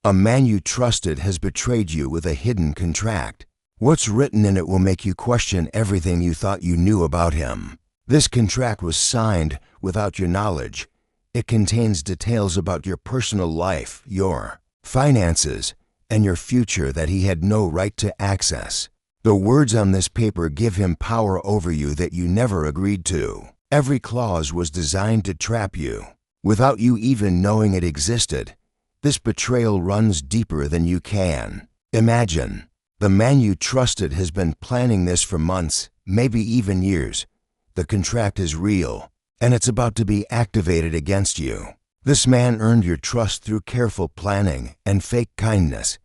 A man you trusted has betrayed you with a hidden contract. What's written in it will make you question everything you thought you knew about him. This contract was signed without your knowledge. It contains details about your personal life, your finances, and your future that he had no right to access. The words on this paper give him power over you that you never agreed to. Every clause was designed to trap you. Without you even knowing it existed, this betrayal runs deeper than you can imagine. The man you trusted has been planning this for months, maybe even years. The contract is real, and it's about to be activated against you. This man earned your trust through careful planning and fake kindness.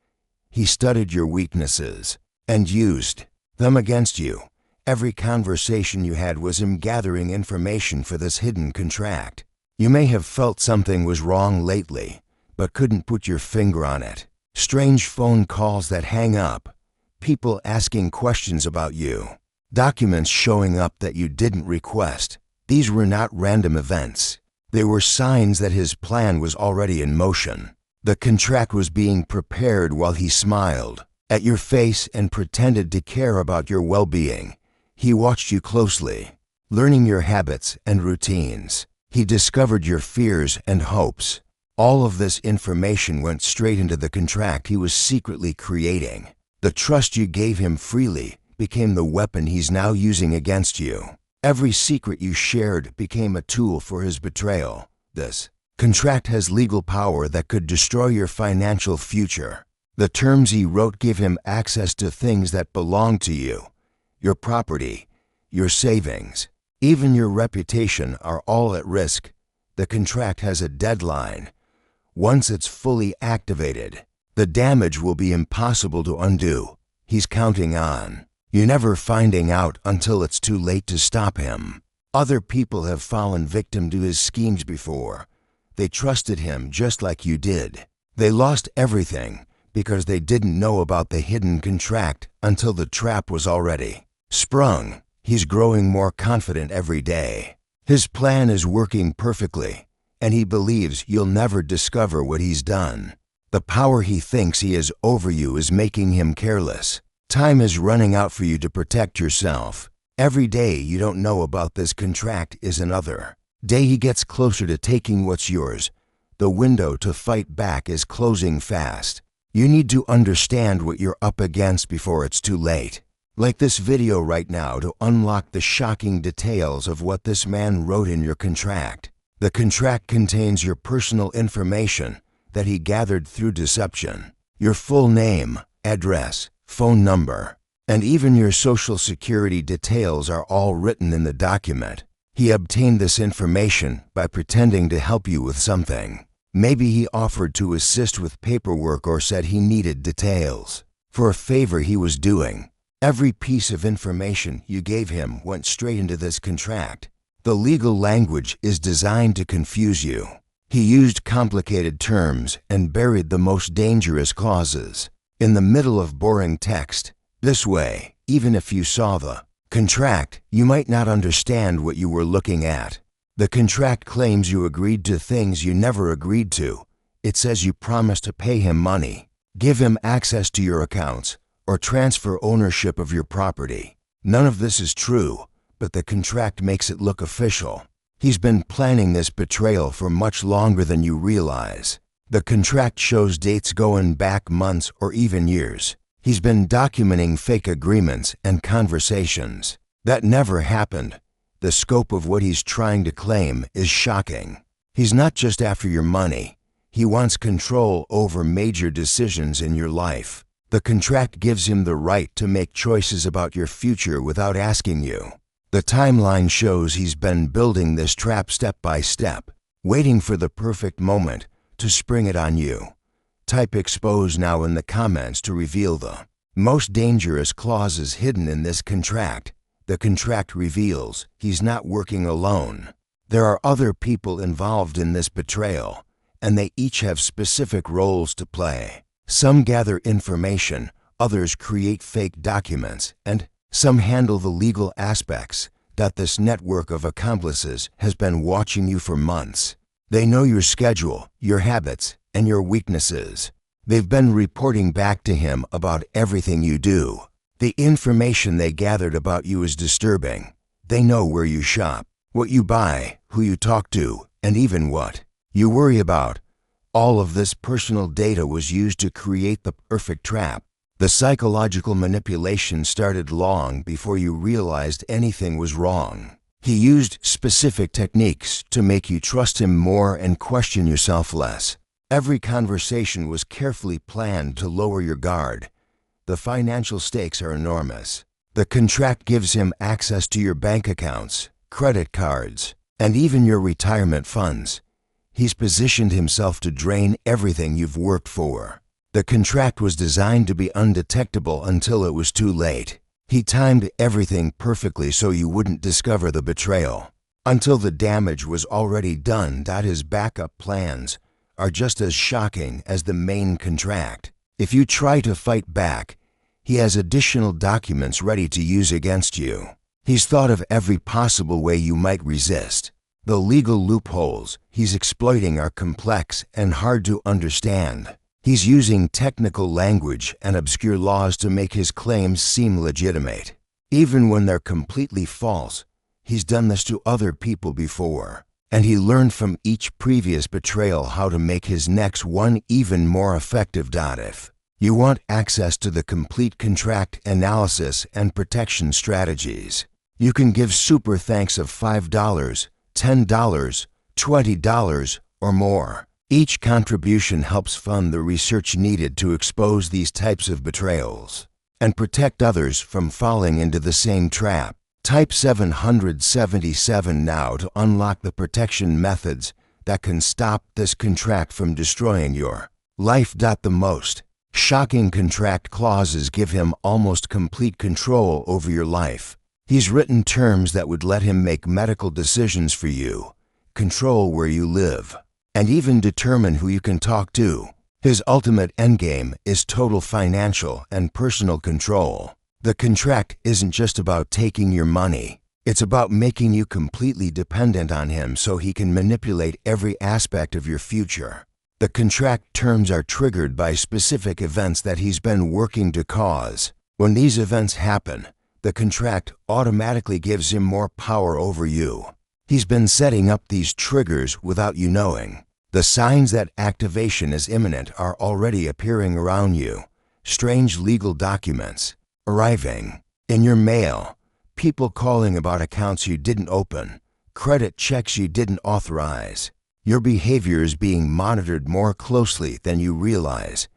He studied your weaknesses and used them against you. Every conversation you had was him gathering information for this hidden contract. You may have felt something was wrong lately, but couldn't put your finger on it. Strange phone calls that hang up, people asking questions about you, documents showing up that you didn't request. These were not random events. They were signs that his plan was already in motion. The contract was being prepared while he smiled at your face and pretended to care about your well-being. He watched you closely, learning your habits and routines. He discovered your fears and hopes. All of this information went straight into the contract he was secretly creating. The trust you gave him freely became the weapon he's now using against you. Every secret you shared became a tool for his betrayal. This contract has legal power that could destroy your financial future. The terms he wrote give him access to things that belong to you. Your property, your savings, even your reputation are all at risk. The contract has a deadline. Once it's fully activated, the damage will be impossible to undo. He's counting on you never finding out until it's too late to stop him. Other people have fallen victim to his schemes before. They trusted him just like you did. They lost everything because they didn't know about the hidden contract until the trap was already sprung. He's growing more confident every day. His plan is working perfectly, and he believes you'll never discover what he's done. The power he thinks he has over you is making him careless. Time is running out for you to protect yourself. Every day you don't know about this contract is another day he gets closer to taking what's yours. The window to fight back is closing fast. You need to understand what you're up against before it's too late. Like this video right now to unlock the shocking details of what this man wrote in your contract. The contract contains your personal information that he gathered through deception. Your full name, address, phone number, and even your social security details are all written in the document. He obtained this information by pretending to help you with something. Maybe he offered to assist with paperwork or said he needed details for a favor he was doing. Every piece of information you gave him went straight into this contract. The legal language is designed to confuse you. He used complicated terms and buried the most dangerous clauses in the middle of boring text. This way, even if you saw the contract, you might not understand what you were looking at. The contract claims you agreed to things you never agreed to. It says you promised to pay him money, give him access to your accounts, or transfer ownership of your property. None of this is true, but the contract makes it look official. He's been planning this betrayal for much longer than you realize. The contract shows dates going back months or even years. He's been documenting fake agreements and conversations that never happened. The scope of what he's trying to claim is shocking. He's not just after your money. He wants control over major decisions in your life. The contract gives him the right to make choices about your future without asking you. The timeline shows he's been building this trap step by step, waiting for the perfect moment to spring it on you. Type expose now in the comments to reveal the most dangerous clauses hidden in this contract. The contract reveals he's not working alone. There are other people involved in this betrayal, and they each have specific roles to play. Some gather information, others create fake documents, and some handle the legal aspects. This network of accomplices has been watching you for months. They know your schedule, your habits, and your weaknesses. They've been reporting back to him about everything you do. The information they gathered about you is disturbing. They know where you shop, what you buy, who you talk to, and even what you worry about. All of this personal data was used to create the perfect trap. The psychological manipulation started long before you realized anything was wrong. He used specific techniques to make you trust him more and question yourself less. Every conversation was carefully planned to lower your guard. The financial stakes are enormous. The contract gives him access to your bank accounts, credit cards, and even your retirement funds. He's positioned himself to drain everything you've worked for. The contract was designed to be undetectable until it was too late. He timed everything perfectly so you wouldn't discover the betrayal. Until the damage was already done, his backup plans are just as shocking as the main contract. If you try to fight back, he has additional documents ready to use against you. He's thought of every possible way you might resist. The legal loopholes he's exploiting are complex and hard to understand. He's using technical language and obscure laws to make his claims seem legitimate. Even when they're completely false, he's done this to other people before, and he learned from each previous betrayal how to make his next one even more effective. If you want access to the complete contract analysis and protection strategies, you can give super thanks of $5, $10, $20, or more. Each contribution helps fund the research needed to expose these types of betrayals and protect others from falling into the same trap. Type 777 now to unlock the protection methods that can stop this contract from destroying your life. The most shocking contract clauses give him almost complete control over your life. He's written terms that would let him make medical decisions for you, control where you live, and even determine who you can talk to. His ultimate endgame is total financial and personal control. The contract isn't just about taking your money. It's about making you completely dependent on him so he can manipulate every aspect of your future. The contract terms are triggered by specific events that he's been working to cause. When these events happen, the contract automatically gives him more power over you. He's been setting up these triggers without you knowing. The signs that activation is imminent are already appearing around you. Strange legal documents arriving in your mail, people calling about accounts you didn't open, credit checks you didn't authorize. Your behavior is being monitored more closely than you realize.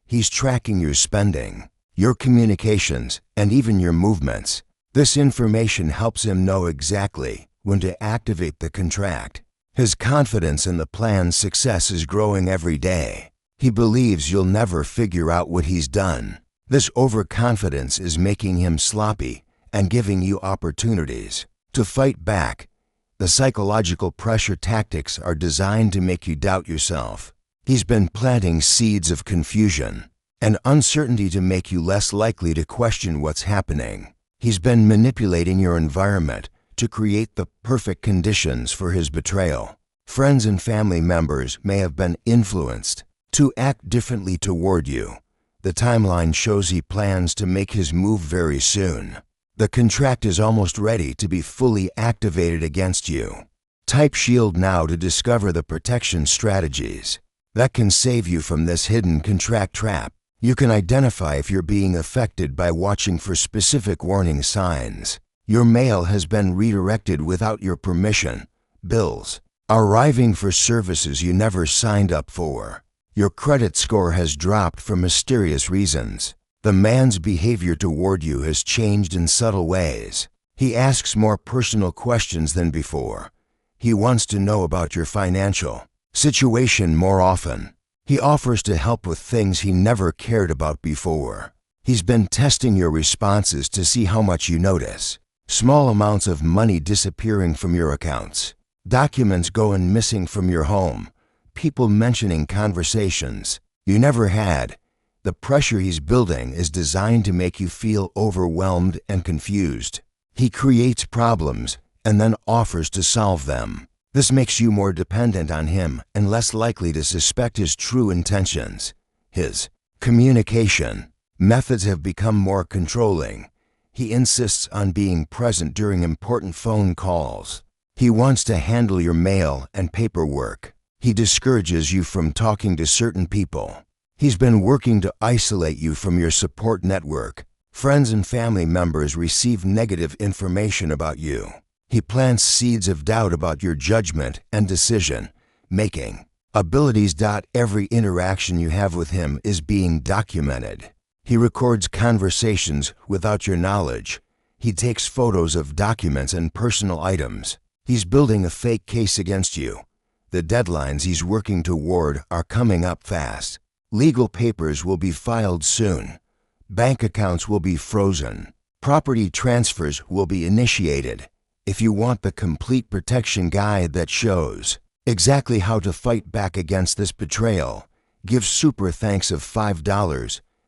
He's tracking your spending, your communications, and even your movements. This information helps him know exactly when to activate the contract. His confidence in the plan's success is growing every day. He believes you'll never figure out what he's done. This overconfidence is making him sloppy and giving you opportunities to fight back. The psychological pressure tactics are designed to make you doubt yourself. He's been planting seeds of confusion and uncertainty to make you less likely to question what's happening. He's been manipulating your environment to create the perfect conditions for his betrayal. Friends and family members may have been influenced to act differently toward you. The timeline shows he plans to make his move very soon. The contract is almost ready to be fully activated against you. Type SHIELD now to discover the protection strategies that can save you from this hidden contract trap. You can identify if you're being affected by watching for specific warning signs. Your mail has been redirected without your permission. Bills are arriving for services you never signed up for. Your credit score has dropped for mysterious reasons. The man's behavior toward you has changed in subtle ways. He asks more personal questions than before. He wants to know about your financial situation more often. He offers to help with things he never cared about before. He's been testing your responses to see how much you notice. Small amounts of money disappearing from your accounts, documents going missing from your home, people mentioning conversations you never had. The pressure he's building is designed to make you feel overwhelmed and confused. He creates problems and then offers to solve them. This makes you more dependent on him and less likely to suspect his true intentions. His communication methods have become more controlling. He insists on being present during important phone calls. He wants to handle your mail and paperwork. He discourages you from talking to certain people. He's been working to isolate you from your support network. Friends and family members receive negative information about you. He plants seeds of doubt about your judgment and decision-making abilities. Every interaction you have with him is being documented. He records conversations without your knowledge. He takes photos of documents and personal items. He's building a fake case against you. The deadlines he's working toward are coming up fast. Legal papers will be filed soon. Bank accounts will be frozen. Property transfers will be initiated. If you want the complete protection guide that shows exactly how to fight back against this betrayal, give super thanks of $5,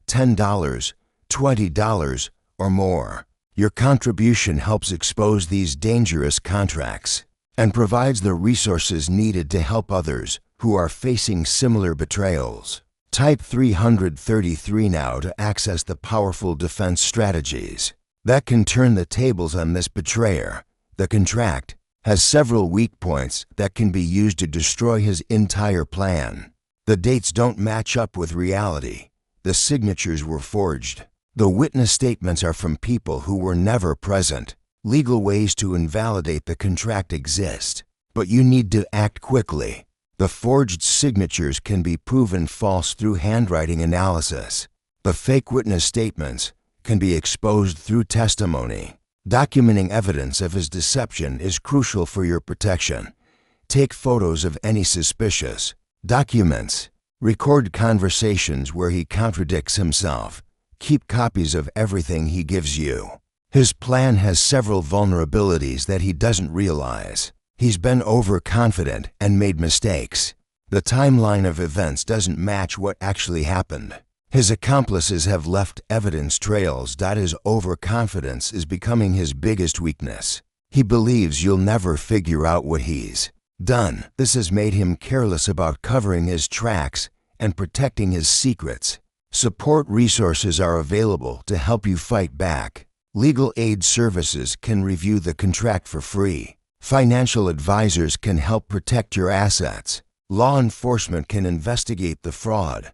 $10, $20, or more. Your contribution helps expose these dangerous contracts and provides the resources needed to help others who are facing similar betrayals. Type 333 now to access the powerful defense strategies that can turn the tables on this betrayer. The contract has several weak points that can be used to destroy his entire plan. The dates don't match up with reality. The signatures were forged. The witness statements are from people who were never present. Legal ways to invalidate the contract exist, but you need to act quickly. The forged signatures can be proven false through handwriting analysis. The fake witness statements can be exposed through testimony. Documenting evidence of his deception is crucial for your protection. Take photos of any suspicious documents. Record conversations where he contradicts himself. Keep copies of everything he gives you. His plan has several vulnerabilities that he doesn't realize. He's been overconfident and made mistakes. The timeline of events doesn't match what actually happened. His accomplices have left evidence trails. His overconfidence is becoming his biggest weakness. He believes you'll never figure out what he's done. This has made him careless about covering his tracks and protecting his secrets. Support resources are available to help you fight back. Legal aid services can review the contract for free. Financial advisors can help protect your assets. Law enforcement can investigate the fraud.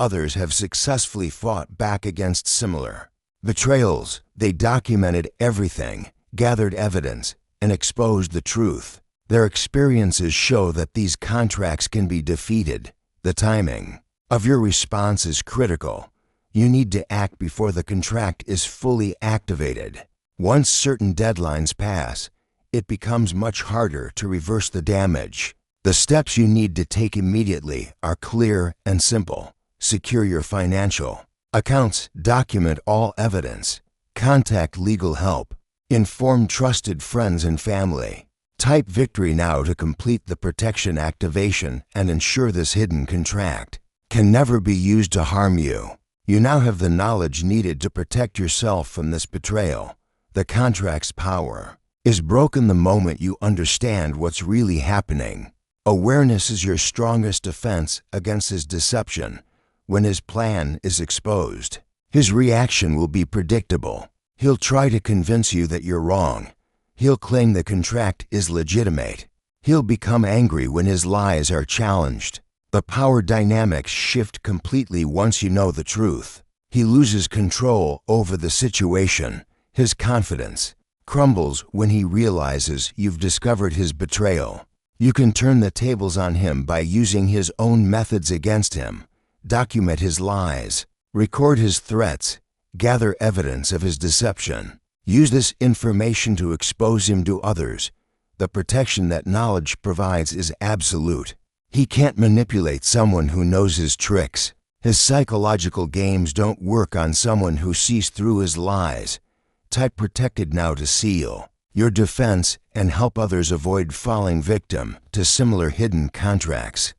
Others have successfully fought back against similar betrayals. They documented everything, gathered evidence, and exposed the truth. Their experiences show that these contracts can be defeated. The timing of your response is critical. You need to act before the contract is fully activated. Once certain deadlines pass, it becomes much harder to reverse the damage. The steps you need to take immediately are clear and simple. Secure your financial accounts. Document all evidence. Contact legal help. Inform trusted friends and family. Type victory now to complete the protection activation and ensure this hidden contract can never be used to harm you. You now have the knowledge needed to protect yourself from this betrayal. The contract's power is broken the moment you understand what's really happening. Awareness is your strongest defense against his deception. When his plan is exposed, his reaction will be predictable. He'll try to convince you that you're wrong. He'll claim the contract is legitimate. He'll become angry when his lies are challenged. The power dynamics shift completely once you know the truth. He loses control over the situation. His confidence crumbles when he realizes you've discovered his betrayal. You can turn the tables on him by using his own methods against him. Document his lies. Record his threats. Gather evidence of his deception. Use this information to expose him to others. The protection that knowledge provides is absolute. He can't manipulate someone who knows his tricks. His psychological games don't work on someone who sees through his lies. Type protected now to seal your defense and help others avoid falling victim to similar hidden contracts.